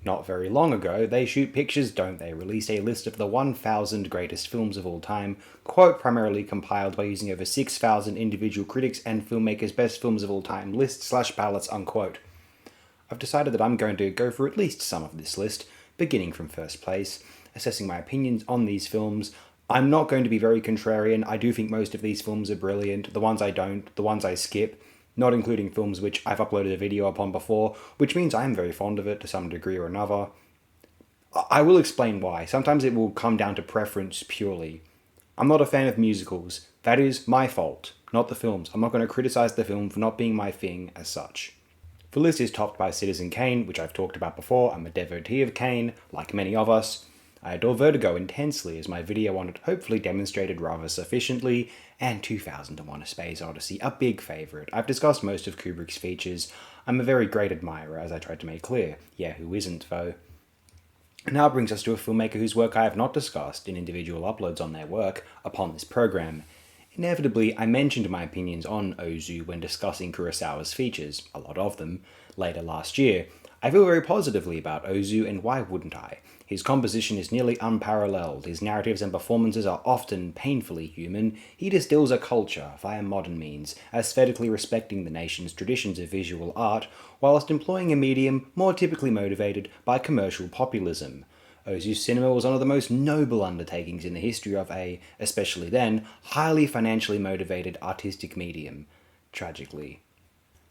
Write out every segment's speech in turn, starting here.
Not very long ago, They Shoot Pictures, Don't They released a list of the 1,000 greatest films of all time, quote, primarily compiled by using over 6,000 individual critics and filmmakers' best films of all time list/ballots, unquote. I've decided that I'm going to go through at least some of this list, beginning from first place, assessing my opinions on these films. I'm not going to be very contrarian. I do think most of these films are brilliant. The ones I don't, the ones I skip, not including films which I've uploaded a video upon before, which means I'm very fond of it to some degree or another. I will explain why. Sometimes it will come down to preference purely. I'm not a fan of musicals. That is my fault, not the films. I'm not going to criticize the film for not being my thing as such. The list is topped by Citizen Kane, which I've talked about before. I'm a devotee of Kane, like many of us. I adore Vertigo intensely, as my video on it hopefully demonstrated rather sufficiently, and 2001: A Space Odyssey, a big favourite. I've discussed most of Kubrick's features. I'm a very great admirer, as I tried to make clear. Yeah, who isn't, though? Now brings us to a filmmaker whose work I have not discussed in individual uploads on their work upon this program. Inevitably, I mentioned my opinions on Ozu when discussing Kurosawa's features, a lot of them, later last year. I feel very positively about Ozu, and why wouldn't I? His composition is nearly unparalleled, his narratives and performances are often painfully human, he distills a culture, via modern means, aesthetically respecting the nation's traditions of visual art, whilst employing a medium more typically motivated by commercial populism. Ozu's cinema was one of the most noble undertakings in the history of a, especially then, highly financially motivated artistic medium. Tragically.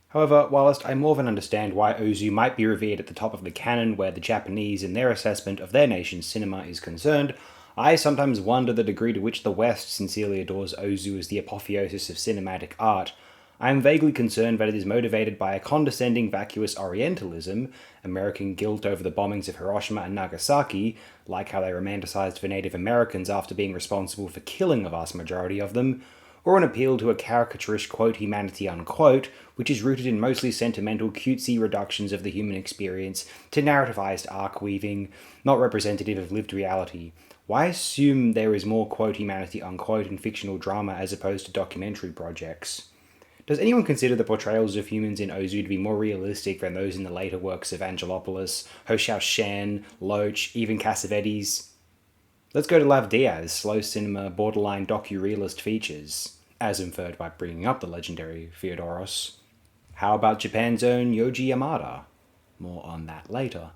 However, whilst I more than understand why Ozu might be revered at the top of the canon where the Japanese in their assessment of their nation's cinema is concerned, I sometimes wonder the degree to which the West sincerely adores Ozu as the apotheosis of cinematic art. I am vaguely concerned that it is motivated by a condescending vacuous Orientalism, American guilt over the bombings of Hiroshima and Nagasaki, like how they romanticized the Native Americans after being responsible for killing a vast majority of them, or an appeal to a caricaturish quote humanity unquote, which is rooted in mostly sentimental cutesy reductions of the human experience to narrativized arc weaving, not representative of lived reality. Why assume there is more quote humanity unquote in fictional drama as opposed to documentary projects? Does anyone consider the portrayals of humans in Ozu to be more realistic than those in the later works of Angelopoulos, Hoshao Shan, Loach, even Cassavetes? Let's go to Lav Diaz, slow cinema, borderline docu-realist features, as inferred by bringing up the legendary Theodoros. How about Japan's own Yoji Yamada? More on that later.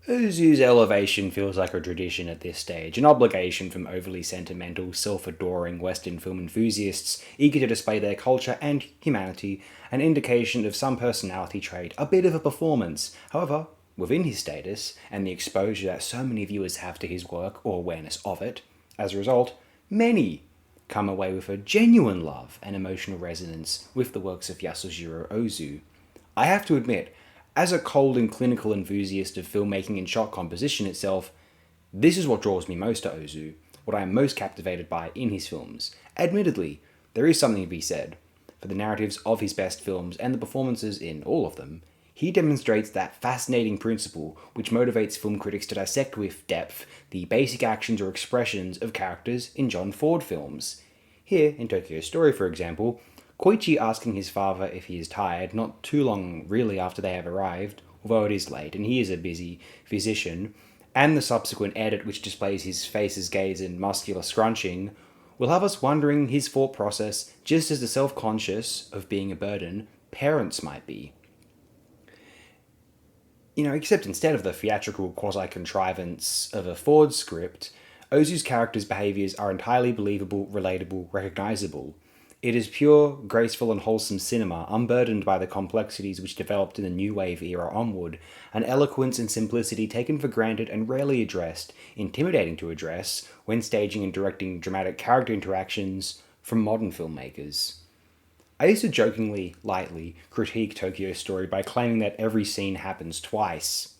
Ozu's elevation feels like a tradition at this stage, an obligation from overly sentimental, self-adoring Western film enthusiasts eager to display their culture and humanity, an indication of some personality trait, a bit of a performance. However, within his status, and the exposure that so many viewers have to his work or awareness of it, as a result, many come away with a genuine love and emotional resonance with the works of Yasujirô Ozu. I have to admit, as a cold and clinical enthusiast of filmmaking and shot composition itself, this is what draws me most to Ozu, what I am most captivated by in his films. Admittedly, there is something to be said. For the narratives of his best films and the performances in all of them, he demonstrates that fascinating principle which motivates film critics to dissect with depth the basic actions or expressions of characters in John Ford films. Here, in Tokyo Story for example, Koichi asking his father if he is tired not too long really after they have arrived, although it is late and he is a busy physician, and the subsequent edit which displays his face's gaze and muscular scrunching, will have us wondering his thought process just as the self-conscious of being a burden parents might be. Except instead of the theatrical quasi-contrivance of a Ford script, Ozu's characters' behaviours are entirely believable, relatable, recognisable. It is pure, graceful and wholesome cinema, unburdened by the complexities which developed in the New Wave era onward, an eloquence and simplicity taken for granted and rarely addressed, intimidating to address, when staging and directing dramatic character interactions from modern filmmakers. I used to jokingly, lightly, critique Tokyo Story by claiming that every scene happens twice.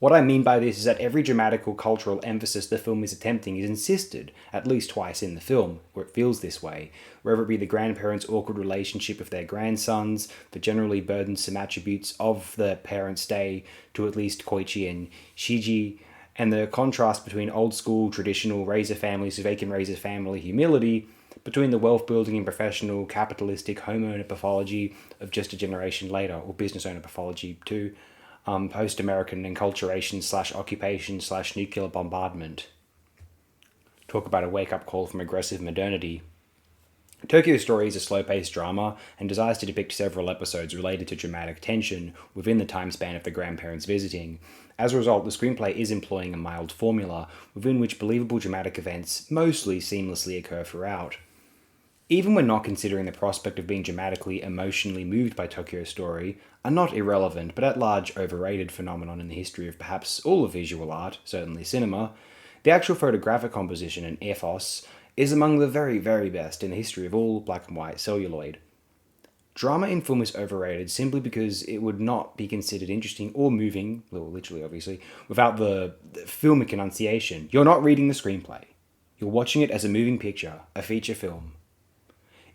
What I mean by this is that every dramatical cultural emphasis the film is attempting is insisted at least twice in the film, where it feels this way, whether it be the grandparents' awkward relationship with their grandsons, the generally burdensome attributes of the parents' day to at least Koichi and Shiji, and the contrast between old-school, traditional raise-a-family so they can raise a family humility, between the wealth-building and professional, capitalistic homeowner pathology of just a generation later, or business owner pathology too. post-American enculturation / occupation / nuclear bombardment. Talk about a wake-up call from aggressive modernity. Tokyo Story is a slow-paced drama and desires to depict several episodes related to dramatic tension within the time span of the grandparents visiting. As a result, the screenplay is employing a mild formula within which believable dramatic events mostly seamlessly occur throughout. Even when not considering the prospect of being dramatically, emotionally moved by Tokyo Story, a not irrelevant but at large overrated phenomenon in the history of perhaps all of visual art, certainly cinema, the actual photographic composition and ethos is among the very, very best in the history of all black and white celluloid. Drama in film is overrated simply because it would not be considered interesting or moving, well, literally obviously, without the filmic enunciation. You're not reading the screenplay. You're watching it as a moving picture, a feature film.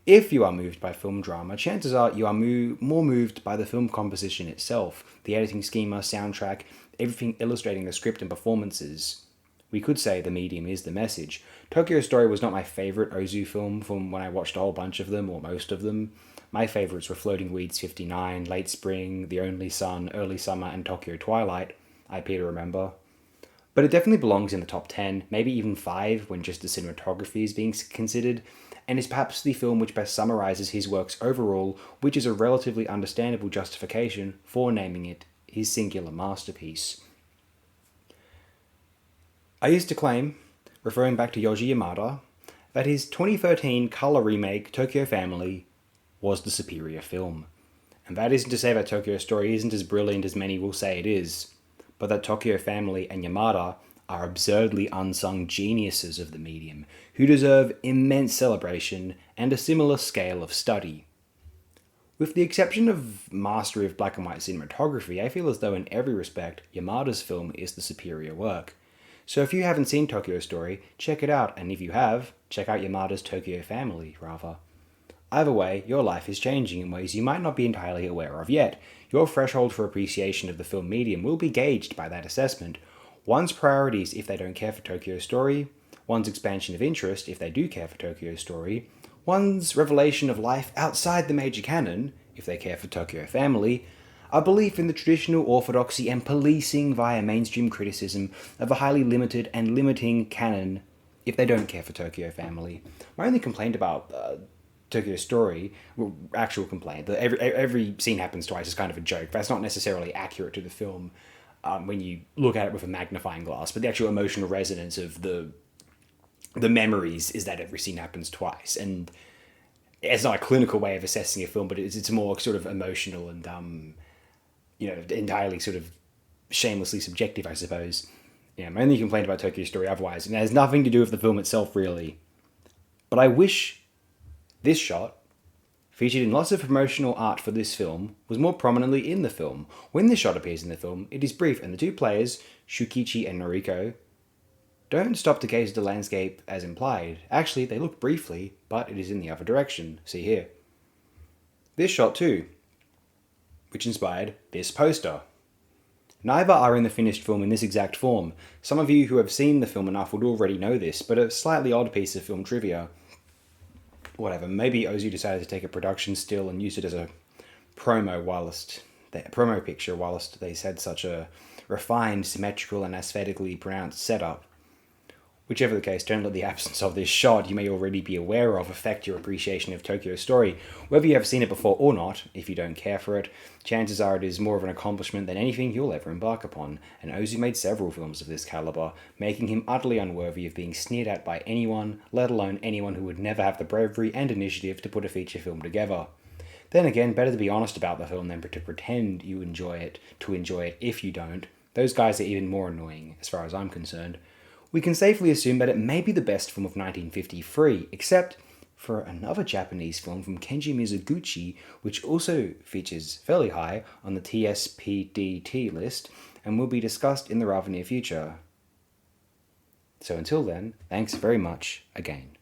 If you are moved by film drama, chances are you are more moved by the film composition itself, the editing schema, soundtrack, everything illustrating the script and performances. We could say the medium is the message. Tokyo Story was not my favourite Ozu film from when I watched a whole bunch of them, or most of them. My favourites were Floating Weeds 59, Late Spring, The Only Sun, Early Summer, and Tokyo Twilight, I appear to remember. But it definitely belongs in the top 10, maybe even 5 when just the cinematography is being considered, and is perhaps the film which best summarises his works overall, which is a relatively understandable justification for naming it his singular masterpiece. I used to claim, referring back to Yoji Yamada, that his 2013 colour remake Tokyo Family was the superior film. And that isn't to say that Tokyo Story isn't as brilliant as many will say it is, but that Tokyo Family and Yamada are absurdly unsung geniuses of the medium, who deserve immense celebration and a similar scale of study. With the exception of mastery of black and white cinematography, I feel as though in every respect, Yamada's film is the superior work. So if you haven't seen Tokyo Story, check it out, and if you have, check out Yamada's Tokyo Family, rather. Either way, your life is changing in ways you might not be entirely aware of yet. Your threshold for appreciation of the film medium will be gauged by that assessment. One's priorities if they don't care for Tokyo Story, one's expansion of interest if they do care for Tokyo Story, one's revelation of life outside the major canon, if they care for Tokyo Family, a belief in the traditional orthodoxy and policing via mainstream criticism of a highly limited and limiting canon, if they don't care for Tokyo Family. My only complaint about Tokyo Story, well, actual complaint, that every scene happens twice is kind of a joke. That's not necessarily accurate to the film when you look at it with a magnifying glass, but the actual emotional resonance of the memories is that every scene happens twice. And it's not a clinical way of assessing a film, but it's more sort of emotional and entirely sort of shamelessly subjective, I suppose. Yeah, my only complaint about Tokyo Story otherwise, and it has nothing to do with the film itself, really. But I wish this shot, featured in lots of promotional art for this film, was more prominently in the film. When this shot appears in the film, it is brief, and the two players, Shukichi and Noriko, don't stop to gaze at the landscape as implied. Actually, they look briefly, but it is in the other direction. See here. This shot too, which inspired this poster. Neither are in the finished film in this exact form. Some of you who have seen the film enough would already know this, but a slightly odd piece of film trivia. Whatever, maybe Ozu decided to take a production still and use it as a promo picture whilst they said such a refined, symmetrical, and aesthetically pronounced setup. Whichever the case, don't let the absence of this shot you may already be aware of affect your appreciation of Tokyo Story. Whether you have seen it before or not, if you don't care for it, chances are it is more of an accomplishment than anything you'll ever embark upon, and Ozu made several films of this caliber, making him utterly unworthy of being sneered at by anyone, let alone anyone who would never have the bravery and initiative to put a feature film together. Then again, better to be honest about the film than to pretend you enjoy it if you don't. Those guys are even more annoying, as far as I'm concerned. We can safely assume that it may be the best film of 1953, except for another Japanese film from Kenji Mizoguchi, which also features fairly high on the TSPDT list and will be discussed in the rather near future. So until then, thanks very much again.